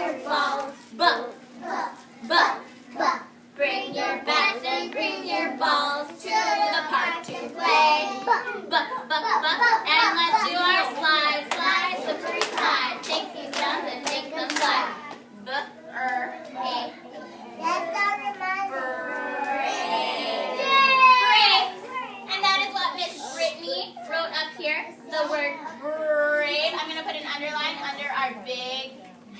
your balls. Buh, buh, buh. Bring your bats and bring your balls to the park to play. Buh, buh, buh. And let's do our slide, slide, slippery slide. Take these stones and make them slide. B-R-A. That's not remind Brave. And that is what Miss Brittany wrote up here. The word brave. I'm going to put an underline under our big B,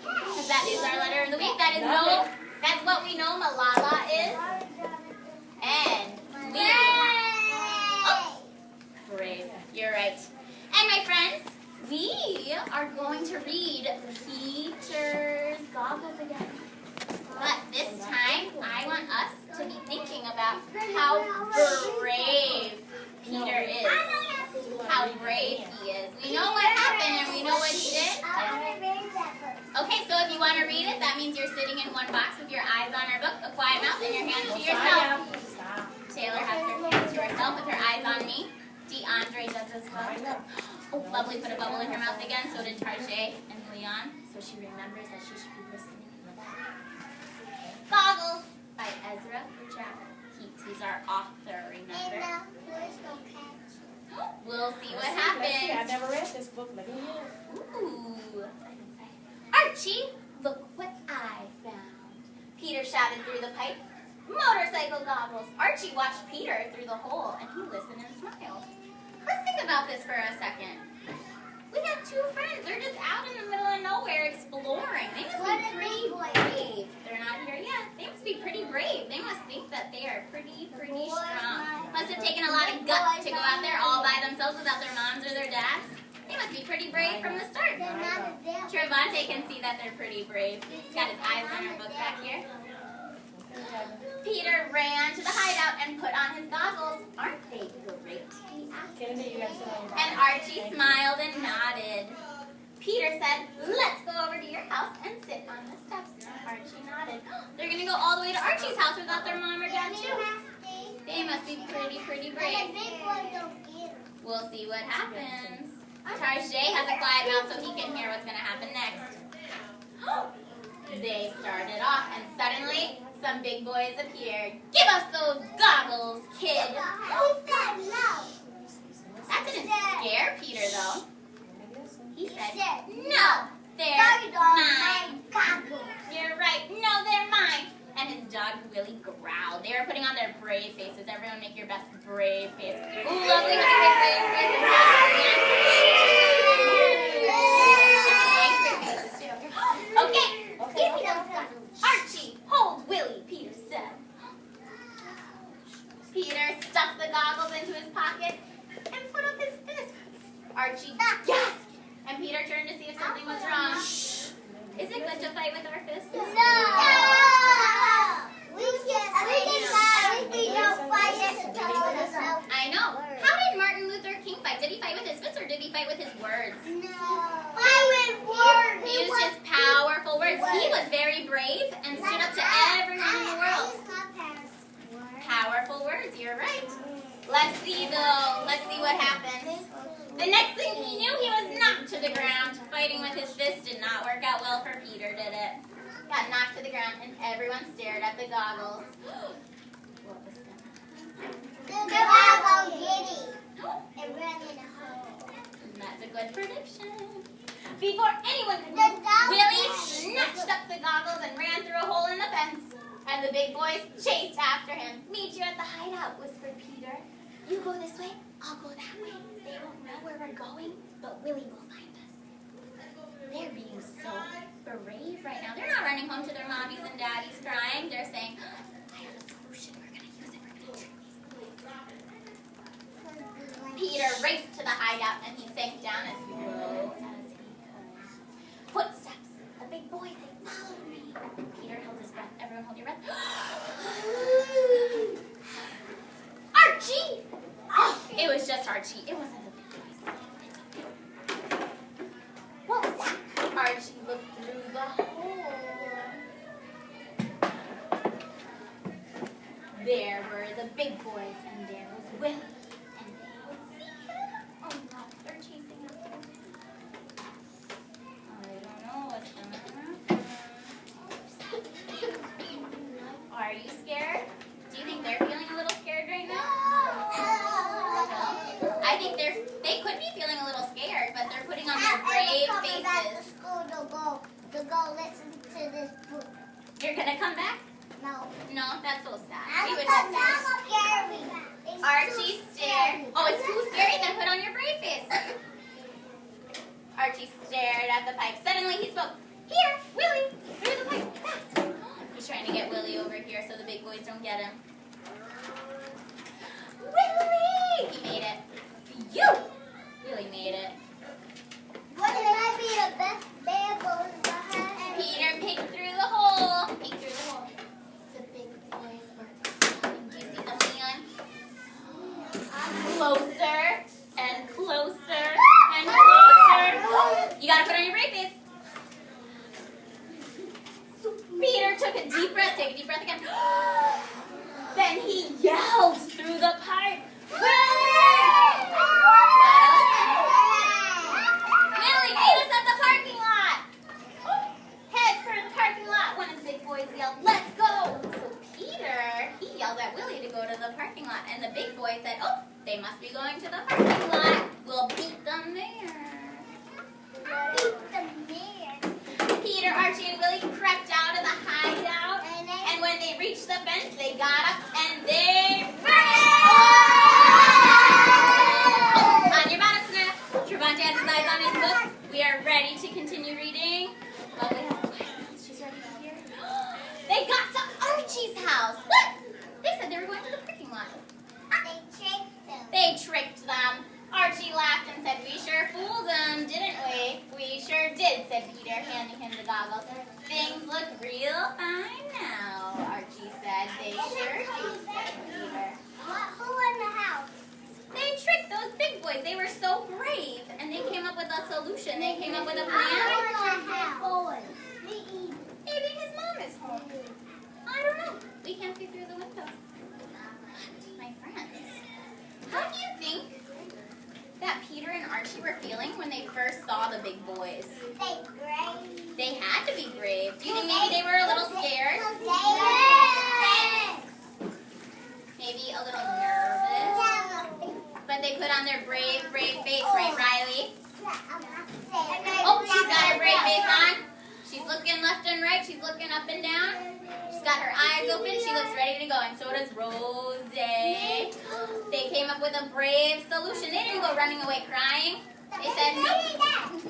because that is our letter of the week. That's what we know Malala is. And we brave. You're right. And my friends, we are going to read Peter's Goggles again. But this time, I want us to be thinking about how brave Peter is. How brave he is. We know what happened and we know what he did. Okay, so if you want to read it, that means you're sitting in one box with your eyes on our book, a quiet mouth, and your hands to yourself. Taylor has her hands to herself with her eyes on me. DeAndre does as well. Oh, lovely, put a bubble in her mouth again. So did Tarjay and Leon. So she remembers that she should be listening in the back. Goggles by Ezra Keats. He's our author, remember? We'll see what happens. I've never read this book. Look at it. Ooh. Archie, look what I found. Peter shouted through the pipe. Motorcycle goggles. Archie watched Peter through the hole, and he listened and smiled. Let's think about this for a second. We have two friends. They're just out in the middle of nowhere exploring. They must be pretty brave. They're not here yet. They must be pretty brave. They must think that they are pretty strong. Must have taken a lot of guts to go out there all by themselves without their moms or their dads. They must be pretty brave from the start. Trevante can see that they're pretty brave. He's got his eyes on our book back here. Peter ran to the hideout and put on his goggles. Aren't they great? He asked. And Archie smiled and nodded. Peter said, let's go over to your house and sit on the steps. Archie nodded. They're going to go all the way to Archie's house without their mom or dad too. They must be pretty brave. We'll see what happens. Tarjay has a quiet mouth so he can hear what's going to happen next. They started off and suddenly some big boys appeared. Give us those goggles, kid. That didn't scare Peter though. He said, no, they're mine. You're right, no, they're mine. And his dog Willie growled. They were putting on their brave faces. Everyone make your best brave face. Ooh, lovely, with your brave faces. Okay, give me those goggles. Archie, hold Willie, Peter said. Peter stuffed the goggles into his pocket and put up his fists. Archie gasped, and Peter turned to see if something was wrong. Is it good to fight with our fists? No! We don't fight as I know. How did Martin Luther King fight? Did he fight with his fists or did he fight with his words? He used his powerful words. He was very brave and stood up to everyone in the world. Powerful words, you're right. Let's see though. Let's see what happens. The next thing he knew, he was knocked to the ground. Fighting with his fist did not work out well for Peter, did it? Got knocked to the ground and everyone stared at the goggles. What was that? That's a good prediction. Before anyone could move, Willie snatched up the goggles and ran through a hole in the fence. And the big boys chased after him. Meet you at the hideout, whispered Peter. You go this way, I'll go that way. They won't know where we're going, but Willie will find us. They're being so brave right now. They're not running home to their mommies and daddies crying. They're saying, I have a solution. We're going to use it. We're going to trick these boys. Peter raced to the hideout and he sank down as low as he could. Footsteps. The big boys, they followed me. Peter held his breath. Everyone hold your breath. Archie! Oh, it was just Archie. It wasn't the big boys. It's okay. What was that? Archie looked through the hole. There were the big boys, and there was Willie. And they would see him. Oh no, they're chasing after him. I don't know what's going to happen. to go listen to this book. You're gonna come back? No. No, that's so sad. We I'm would because miss I'm you. scary. It's Archie too stared. scary. Oh, it's too scary? Then put on your brave face. Archie stared at the pipe. Suddenly he spoke. Here, Willie, through the pipe, fast. He's trying to get Willie over here so the big boys don't get him. Willie! He made it. Phew! Willie made it. What can I be the best babble behind? Peter peeked through the hole. Peeked through the hole. The big boys were coming. Do you see them, Leon? Closer and closer and closer. You gotta put on your brave face. Peter took a deep breath. Take a deep breath again. Then he yelled through the pipe. Willie! Willie, meet us at the parking lot. Head for the parking lot. One of the big boys yelled, let's go. So Peter, he yelled at Willie to go to the parking lot. And the big boy said, oh, they must be going to the parking lot. We'll beat them there. Peter, Archie, and Willie crept out of the hideout. And when they reached the fence, they got up and they ran! On your bottoms now. Trevante has his eyes on his book. We are ready to continue reading. Lovely has quiet mouth. She's ready to hear. They got to Archie's house. Look! They said they were going to the parking lot. They tricked them. Archie laughed and said, we sure fooled them, didn't we? We sure did, said Peter, handing him the goggles. Things look real fine now, Archie said. They sure do, said Peter. Who in the house? They tricked those big boys. They were so brave. And they came up with a solution. They came up with a plan. Maybe his mom is home. I don't know. We can't see through the window. But, my friends, how do you think that Peter and Archie were feeling when they first saw the big boys? They had to be brave. Do you think maybe they were a little scared? Maybe a little nervous? But they put on their brave face, right, Riley? Oh, she's got her brave face on. She's looking left and right. She's looking up and down. She's got her eyes open. She looks ready to go. And so does Rose. They came up with a brave solution. They didn't go running away crying. They said, nope,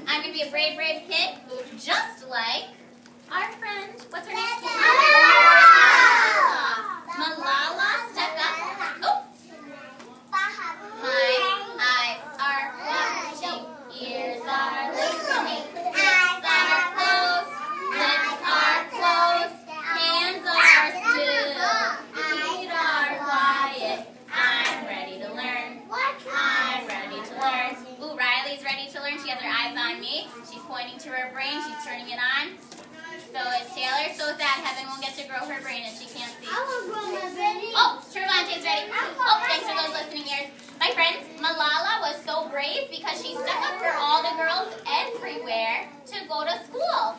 I'm going to be a brave kid, just like our friend. What's her name? Malala stepped up. Oh. My eyes are watching. Ears are listening. Eyes are closed. Lips are closed. Hands are still. Feet are quiet. I'm ready to learn. I'm ready to learn. Ooh, Riley's ready to learn. She has her eyes on me. She's pointing to her brain. She's turning it on. So is Taylor. So sad Heaven won't get to grow her brain and she can't see. Oh, Trevante's ready. Oh, thanks for those listening ears. My friends, Malala was so brave because she stuck up for all the girls everywhere to go to school.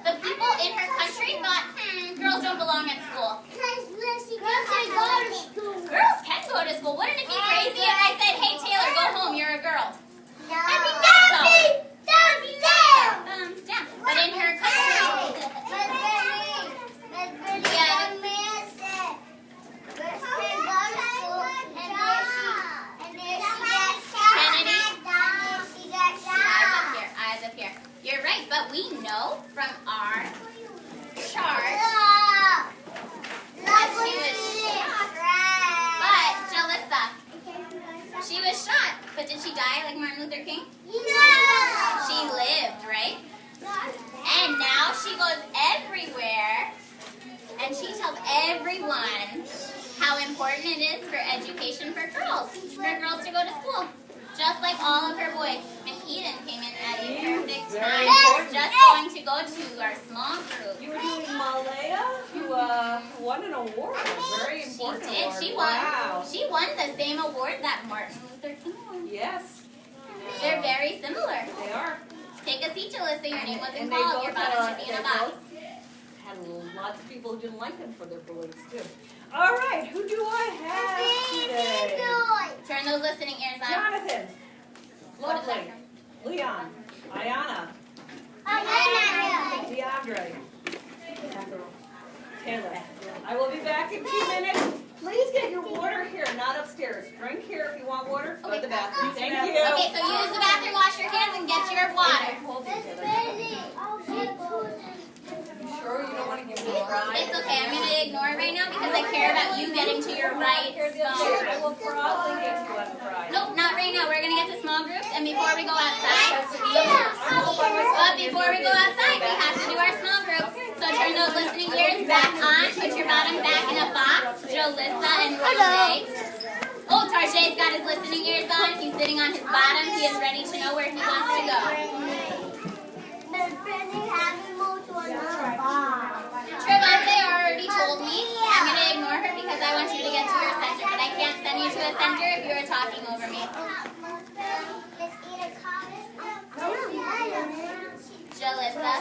The people in her country thought, girls don't belong at school. Girls can go to school. Wouldn't it be crazy if I said, hey, Taylor, go home, you're a girl? That'd be awesome. Thumbs down. But in her country, eyes up here. You're right, but we know from our chart that she was shot. But, Jalissa, she was shot. But did she die like Martin Luther King? She lived, right? And now she goes everywhere and she tells everyone how important it is for education for girls to go to school. Just like all of her boys. Miss Eden came in at a perfect time. She's just going to go to our small group. You were doing Malaya? You won an award. A very important She did. award. She won. Wow. She won the same award that Martin Luther King won. Yes. They're very similar. They are. Take a seat, Jalissa. Your name wasn't And they called. Your both, bottom should be in a box. Had lots of people who didn't like them for their beliefs, too. All right, who do I have today? Turn those listening ears on. Jonathan. Go to the Lovely. bathroom. Leon. Ayana. Ayana. DeAndre. Taylor. I will be back in 2 minutes. Please get your water here, not upstairs. Drink here if you want water. Go to the bathroom. Thank you. Okay, so use the bathroom, wash your hands, and get your water. Sure you don't want to give me a ride? It's okay. I'm going to ignore it right now because I care about you getting to your right spot. I will probably get you on Friday. Nope, not right now. We're going to get to small groups, and before we go outside, we have to do our small groups. So turn those listening ears back on. Put your bottom back in a box. Jalissa and Rose. Oh, Tarjay's got his listening ears on. He's sitting on his bottom. He is ready to know where he wants to go. Trevante already told me. I'm going to ignore her because I want you to get to your center. But I can't send you to a center if you are talking over me. Jalissa.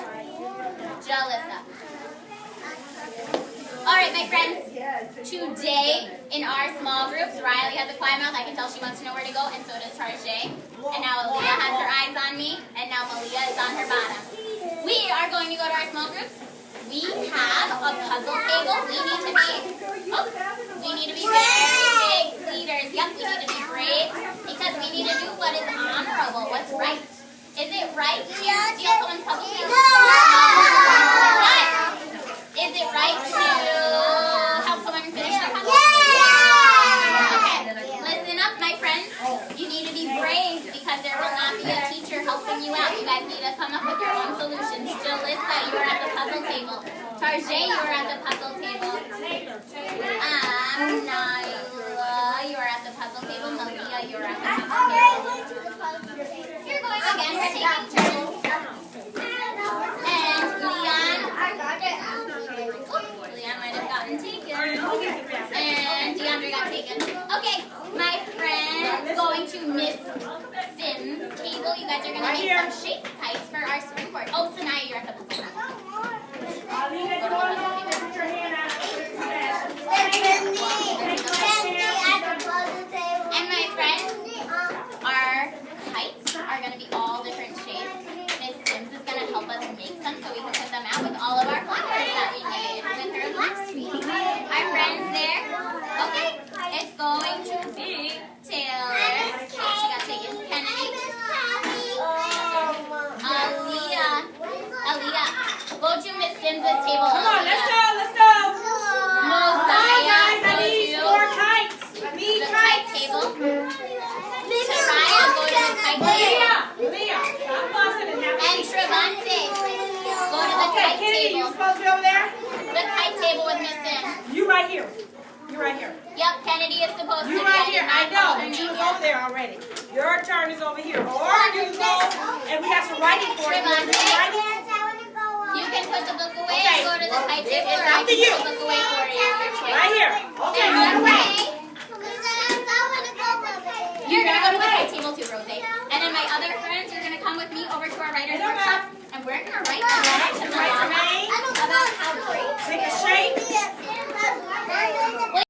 Alright, my friends. Today, in our small groups, Riley has a quiet mouth. I can tell she wants to know where to go, and so does Tarjay. And now Aaliyah has her eyes on me, and now Malia is on her bottom. We are going to go to our small groups. We have a puzzle table. We need to be very big leaders. Yep, we need to be brave because we need to do what is honorable, what's right. Is it right to steal someone's puzzle table? No. Is it right to help someone finish their puzzle? Okay, listen up, my friends. You need to be brave because there will not be a teacher helping you out. You guys need to come up with your own solutions. Jalissa, you are at the puzzle table. Tarjay, you are at the puzzle table. Naila, you are at the puzzle table. Malia, you are at the puzzle table. You're going again. We're taking turns. And Leon might have gotten taken. And DeAndre got taken. Okay, my friends, going to Miss Sims' table. You guys are going to make some shape kites for our springboard. Oh, Sanaya, you're at the puzzle table. And my friends, our kites are going to be all different shapes. Miss Sims is going to help us make some so we can put them out with all of our flowers that we made with her last week. Our friends there? Okay, it's going to be Taylor. She got taken. Kennedy. Aaliyah. Go to Miss Sims' table. Come on, let's go. Mosiah, I need more kites. I need the kites. kite table. Soraya, go to the kite table. Leah, I'm busting and have And Trevante, go to the Okay, kite Kennedy, you table. supposed to be over there? The kite table with Miss Sims. You right here. You right here. Yep, Kennedy is supposed to You be. right here. I know, her but you name was yet. over there already. Your turn is over here. Or you can go, and we have some writing for you. You can put the book away Okay. and go to the kite table, It's or up I to can you. put the book away for you. Your choice. Right here. Okay. And